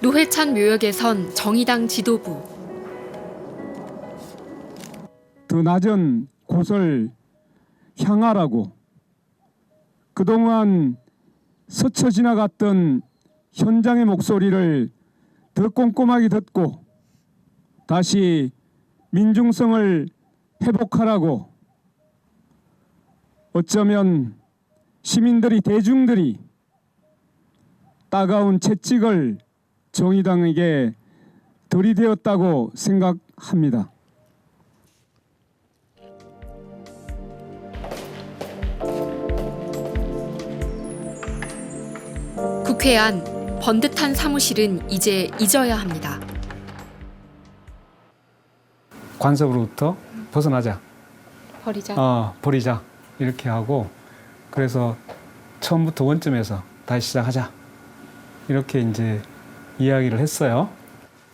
노회찬 묘역에선 정의당 지도부. 더 낮은 곳을 향하라고 그동안 스쳐 지나갔던 현장의 목소리를 더 꼼꼼하게 듣고 다시 민중성을 회복하라고 어쩌면 시민들이 대중들이 따가운 채찍을 정의당에게 들이대었다고 생각합니다. 국회 안 번듯한 사무실은 이제 잊어야 합니다. 관습으로부터 벗어나자. 버리자. 이렇게 하고 그래서 처음부터 원점에서 다시 시작하자. 이렇게 이제 이야기를 했어요.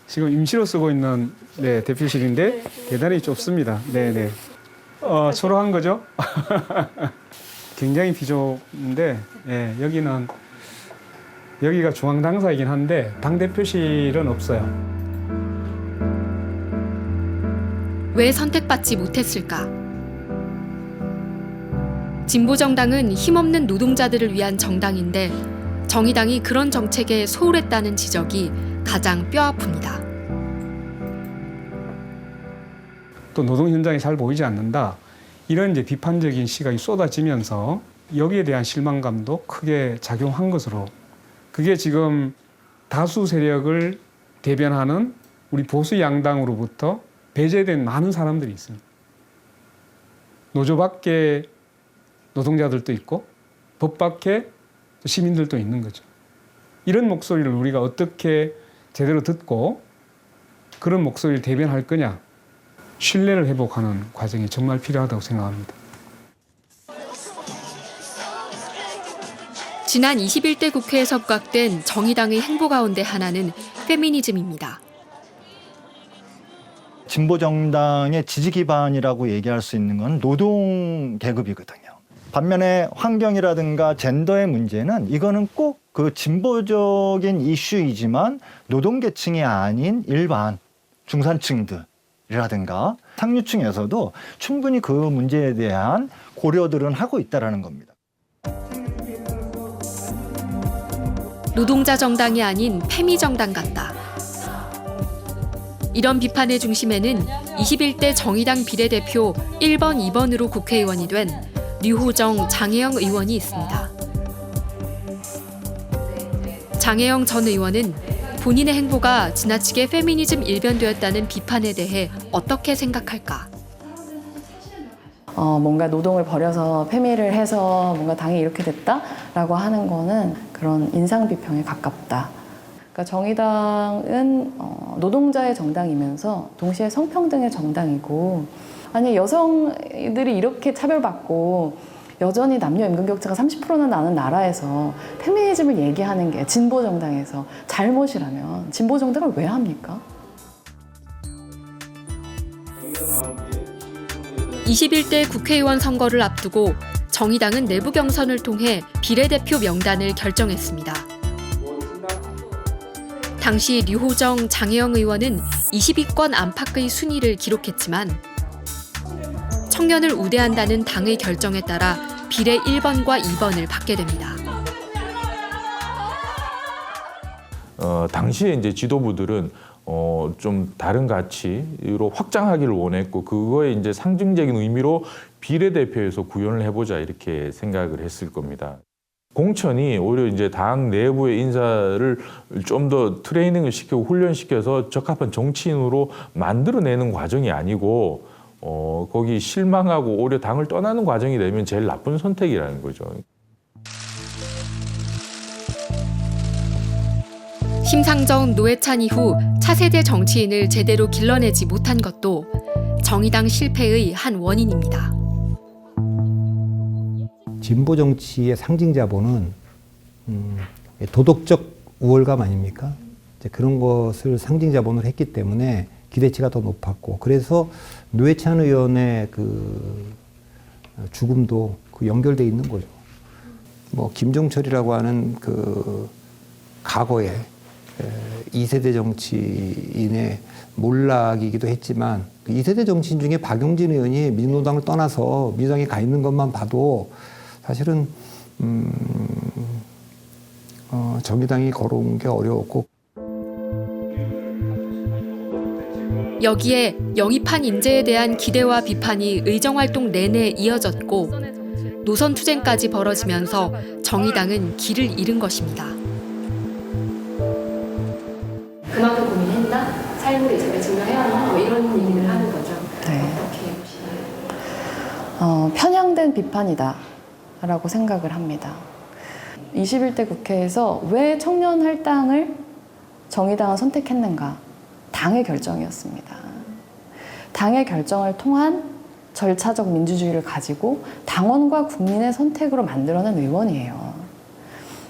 지금 임시로 쓰고 있는 대표실인데 대단히 좁습니다. 네네. 초라한 거죠? 굉장히 비좁은데 여기가 중앙당사이긴 한데 당대표실은 없어요. 왜 선택받지 못했을까? 진보정당은 힘없는 노동자들을 위한 정당인데 정의당이 그런 정책에 소홀했다는 지적이 가장 뼈아픕니다. 또 노동 현장이 잘 보이지 않는다. 이런 이제 비판적인 시각이 쏟아지면서 여기에 대한 실망감도 크게 작용한 것으로 그게 지금 다수 세력을 대변하는 우리 보수 양당으로부터 배제된 많은 사람들이 있습니다. 노조 밖에 노동자들도 있고 법 밖에 시민들도 있는 거죠. 이런 목소리를 우리가 어떻게 제대로 듣고 그런 목소리를 대변할 거냐. 신뢰를 회복하는 과정이 정말 필요하다고 생각합니다. 지난 21대 국회에서 부각된 정의당의 행보 가운데 하나는 페미니즘입니다. 진보정당의 지지 기반이라고 얘기할 수 있는 건 노동 계급이거든요. 반면에 환경이라든가 젠더의 문제는 이거는 꼭 그 진보적인 이슈이지만 노동계층이 아닌 일반 중산층들이라든가 상류층에서도 충분히 그 문제에 대한 고려들은 하고 있다는 겁니다. 노동자 정당이 아닌 페미 정당 같다. 이런 비판의 중심에는 21대 정의당 비례대표 1번, 2번으로 국회의원이 된 류호정, 장혜영 의원이 있습니다. 장혜영 전 의원은 본인의 행보가 지나치게 페미니즘 일변되었다는 비판에 대해 어떻게 생각할까? 뭔가 노동을 버려서 페미를 해서 뭔가 당이 이렇게 됐다라고 하는 거는 그런 인상 비평에 가깝다. 그러니까 정의당은 노동자의 정당이면서 동시에 성평등의 정당이고 아니 여성들이 이렇게 차별받고 여전히 남녀 임금 격차가 30%나 나는 나라에서 페미니즘을 얘기하는 게 진보 정당에서 잘못이라면 진보 정당을 왜 합니까? 21대 국회의원 선거를 앞두고 정의당은 내부 경선을 통해 비례대표 명단을 결정했습니다. 당시 류호정, 장혜영 의원은 22권 안팎의 순위를 기록했지만 청년을 우대한다는 당의 결정에 따라 비례 1번과 2번을 받게 됩니다. 당시에 이제 지도부들은 좀 다른 가치로 확장하기를 원했고 그거에 이제 상징적인 의미로 비례대표에서 구현을 해보자 이렇게 생각을 했을 겁니다. 공천이 오히려 이제 당 내부의 인사를 좀 더 트레이닝을 시키고 훈련시켜서 적합한 정치인으로 만들어내는 과정이 아니고 거기 실망하고 오히려 당을 떠나는 과정이 되면 제일 나쁜 선택이라는 거죠. 심상정, 노회찬 이후 차세대 정치인을 제대로 길러내지 못한 것도 정의당 실패의 한 원인입니다. 진보 정치의 상징 자본은 도덕적 우월감 아닙니까? 이제 그런 것을 상징 자본으로 했기 때문에 기대치가 더 높았고 그래서 노회찬 의원의 그 죽음도 그 연결돼 있는 거죠. 뭐 김종철이라고 하는 그 과거에 2세대 정치인의 몰락이기도 했지만 2세대 정치인 중에 박용진 의원이 민주당을 떠나서 민주당에 가 있는 것만 봐도 사실은 정의당이 걸어온 게 어려웠고 여기에 영입한 인재에 대한 기대와 비판이 의정활동 내내 이어졌고 노선 투쟁까지 벌어지면서 정의당은 길을 잃은 것입니다. 그만큼 고민했나? 삶으로 이제 증명해야 하나? 뭐 이런 얘기를 하는 거죠. 네. 어떻게 보시나요? 편향된 비판이다라고 생각을 합니다. 21대 국회에서 왜 청년 할당을 정의당은 선택했는가? 당의 결정이었습니다. 당의 결정을 통한 절차적 민주주의를 가지고 당원과 국민의 선택으로 만들어낸 의원이에요.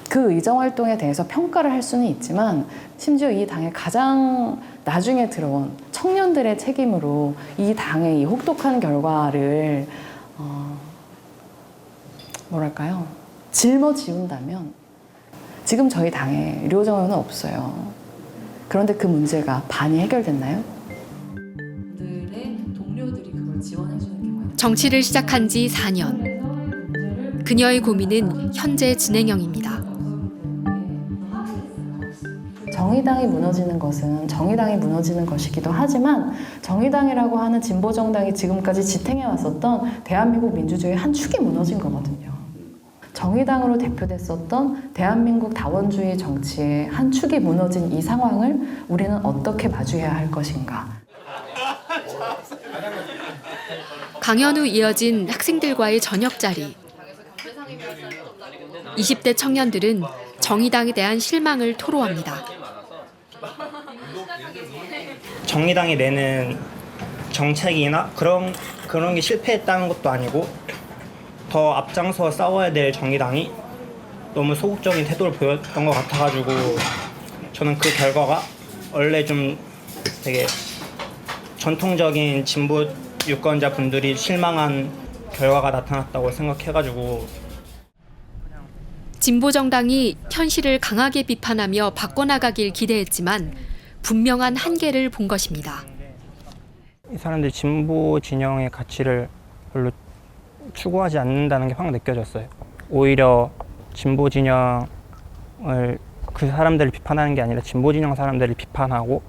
그 의정활동에 대해서 평가를 할 수는 있지만 심지어 이 당에 가장 나중에 들어온 청년들의 책임으로 이 당의 이 혹독한 결과를 뭐랄까요? 짊어지운다면 지금 저희 당에 류호정 없어요. 그런데 그 문제가 반이 해결됐나요? 정치를 시작한 지 4년. 그녀의 고민은 현재 진행형입니다. 정의당이 무너지는 것은 정의당이 무너지는 것이기도 하지만 정의당이라고 하는 진보정당이 지금까지 지탱해왔었던 대한민국 민주주의의 한 축이 무너진 거거든요. 정의당으로 대표됐었던 대한민국 다원주의 정치의 한 축이 무너진 이 상황을 우리는 어떻게 마주해야 할 것인가. 강연 후 이어진 학생들과의 저녁 자리. 20대 청년들은 정의당에 대한 실망을 토로합니다. 정의당이 내는 정책이나 그런 게 실패했다는 것도 아니고 더 앞장서 싸워야 될 정의당이 너무 소극적인 태도를 보였던 것 같아가지고 저는 그 결과가 원래 좀 되게 전통적인 진보 유권자 분들이 실망한 결과가 나타났다고 생각해가지고 진보정당이 현실을 강하게 비판하며 바꿔나가길 기대했지만 분명한 한계를 본 것입니다. 이 사람들이 진보 진영의 가치를 별로 추구하지 않는다는 게 확 느껴졌어요. 오히려 진보 진영을 그 사람들을 비판하는 게 아니라 진보 진영 사람들을 비판하고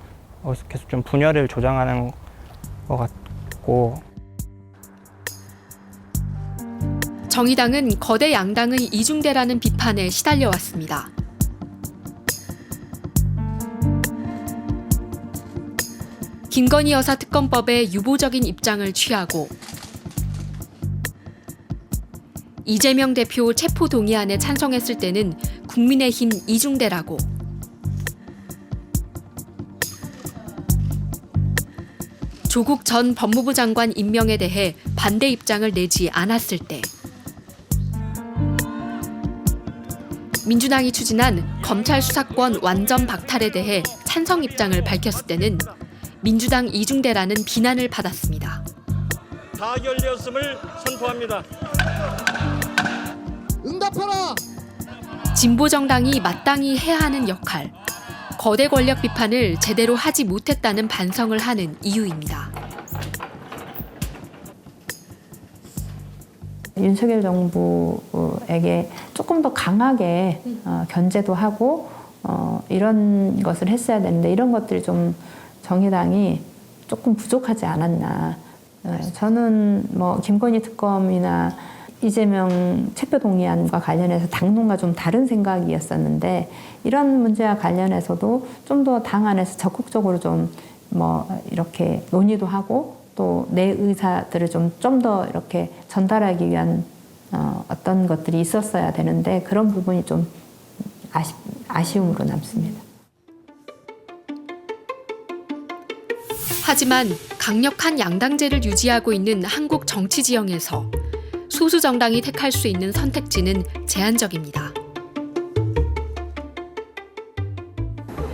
계속 좀 분열을 조장하는 것 같고 정의당은 거대 양당의 이중대라는 비판에 시달려왔습니다. 김건희 여사 특검법에 유보적인 입장을 취하고 이재명 대표 체포 동의안에 찬성했을 때는 국민의힘 이중대라고 조국 전 법무부 장관 임명에 대해 반대 입장을 내지 않았을 때 민주당이 추진한 검찰 수사권 완전 박탈에 대해 찬성 입장을 밝혔을 때는 민주당 이중대라는 비난을 받았습니다. 가결되었음을 선포합니다. 응답하라! 진보정당이 마땅히 해야 하는 역할, 거대 권력 비판을 제대로 하지 못했다는 반성을 하는 이유입니다. 윤석열 정부에게 조금 더 강하게 견제도 하고 이런 것을 했어야 되는데 이런 것들이 좀 정의당이 조금 부족하지 않았나. 저는 뭐 김건희 특검이나 이재명 체포 동의안과 관련해서 당론과 좀 다른 생각이었었는데 이런 문제와 관련해서도 좀 더 당 안에서 적극적으로 좀 뭐 이렇게 논의도 하고 또 내 의사들을 좀 더 이렇게 전달하기 위한 어떤 것들이 있었어야 되는데 그런 부분이 좀 아쉬움으로 남습니다. 하지만 강력한 양당제를 유지하고 있는 한국 정치 지형에서 소수 정당이 택할 수 있는 선택지는 제한적입니다.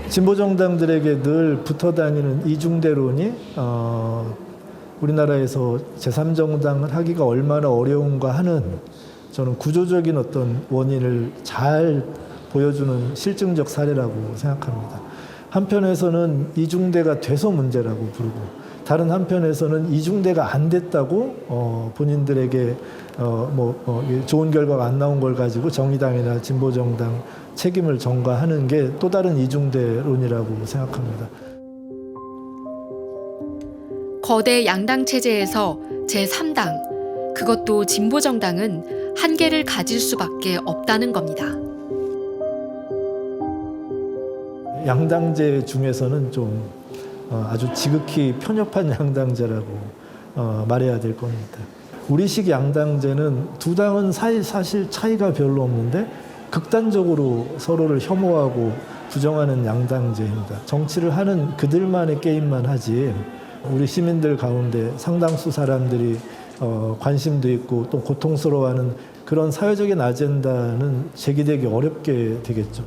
진보 정당들에게 늘 붙어 다니는 이중대론이 우리나라에서 제3정당을 하기가 얼마나 어려운가 하는 저는 구조적인 어떤 원인을 잘 보여주는 실증적 사례라고 생각합니다. 한편에서는 이중대가 돼서 문제라고 부르고 다른 한편에서는 이중대가 안 됐다고 본인들에게 좋은 결과가 안 나온 걸 가지고 정의당이나 진보정당 책임을 전가하는 게 또 다른 이중대론이라고 생각합니다. 거대 양당 체제에서 제3당, 그것도 진보정당은 한계를 가질 수밖에 없다는 겁니다. 양당제 중에서는 좀 아주 지극히 편협한 양당제라고 말해야 될 겁니다. 우리식 양당제는 두 당은 사실 차이가 별로 없는데 극단적으로 서로를 혐오하고 부정하는 양당제입니다. 정치를 하는 그들만의 게임만 하지 우리 시민들 가운데 상당수 사람들이 관심도 있고 또 고통스러워하는 그런 사회적인 아젠다는 제기되기 어렵게 되겠죠.